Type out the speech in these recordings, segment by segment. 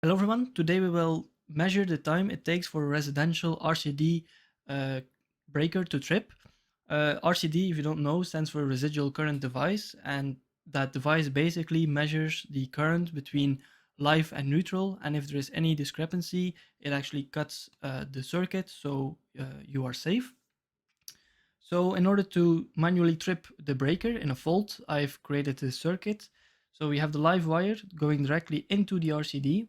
Hello everyone, today we will measure the time it takes for a residential RCD uh, breaker to trip. RCD, if you don't know, stands for residual current device, and that device basically measures the current between live and neutral, and if there is any discrepancy, it actually cuts the circuit, so you are safe. So in order to manually trip the breaker in a fault, I've created this circuit. So we have the live wire going directly into the RCD.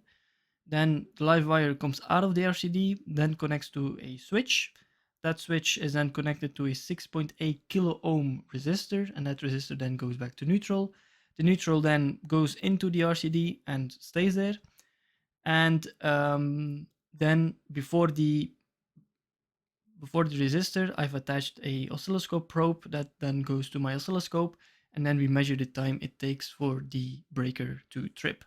Then the live wire comes out of the RCD, then connects to a switch. That switch is then connected to a 6.8 kilo ohm resistor, and that resistor then goes back to neutral. The neutral then goes into the RCD and stays there. And then before the resistor, I've attached a oscilloscope probe that then goes to my oscilloscope, and then we measure the time it takes for the breaker to trip.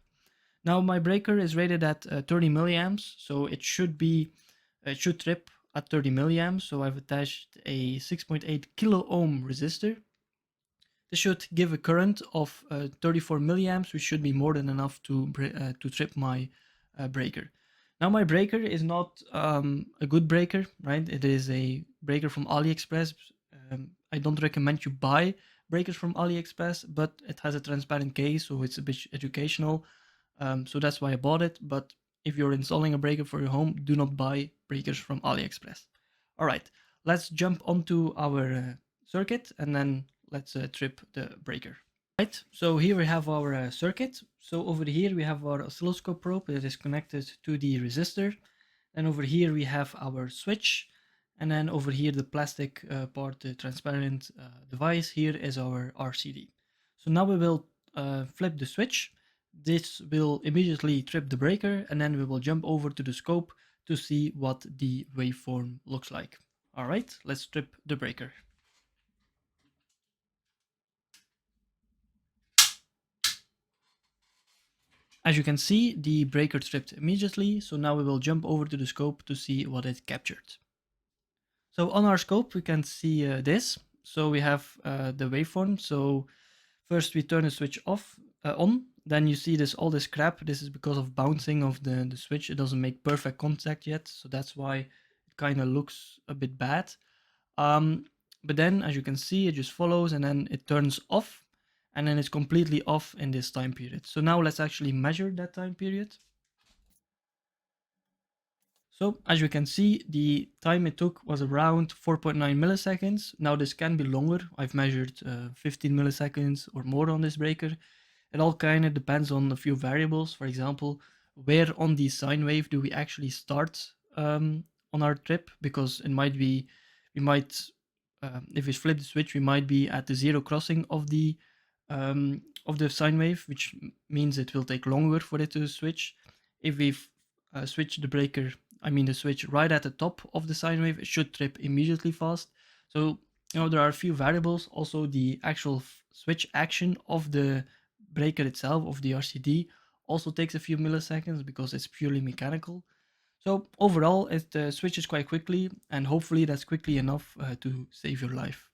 Now my breaker is rated at 30 milliamps, so it should trip at 30 milliamps. So I've attached a 6.8 kilo ohm resistor. This should give a current of 34 milliamps, which should be more than enough to trip my breaker. Now my breaker is not a good breaker, right? It is a breaker from AliExpress. I don't recommend you buy breakers from AliExpress, but it has a transparent case, so it's a bit educational. So that's why I bought it. But if you're installing a breaker for your home, do not buy breakers from AliExpress. All right, let's jump onto our circuit and then let's trip the breaker. Right, so here we have our circuit. So over here we have our oscilloscope probe that is connected to the resistor. And over here we have our switch. And then over here the plastic part, the transparent device, here is our RCD. So now we will flip the switch. This will immediately trip the breaker, and then we will jump over to the scope to see what the waveform looks like. All right, let's trip the breaker. As you can see, the breaker tripped immediately, so now we will jump over to the scope to see what it captured. So on our scope, we can see this. So we have the waveform. So first we turn the switch on, then you see all this crap. This is because of bouncing of the switch. It doesn't make perfect contact yet, so that's why it kind of looks a bit bad. But then, as you can see, it just follows and then it turns off, and then it's completely off in this time period. So now let's actually measure that time period. So as you can see, the time it took was around 4.9 milliseconds. Now this can be longer. I've measured 15 milliseconds or more on this breaker. It all kind of depends on a few variables. For example, where on the sine wave do we actually start on our trip? Because it might be, if we flip the switch, we might be at the zero crossing of the sine wave, which means it will take longer for it to switch. If we switch the switch right at the top of the sine wave, it should trip immediately fast. So, there are a few variables. Also, the actual switch action of the breaker itself, of the RCD, also takes a few milliseconds because it's purely mechanical. So overall, it switches quite quickly, and hopefully that's quickly enough to save your life.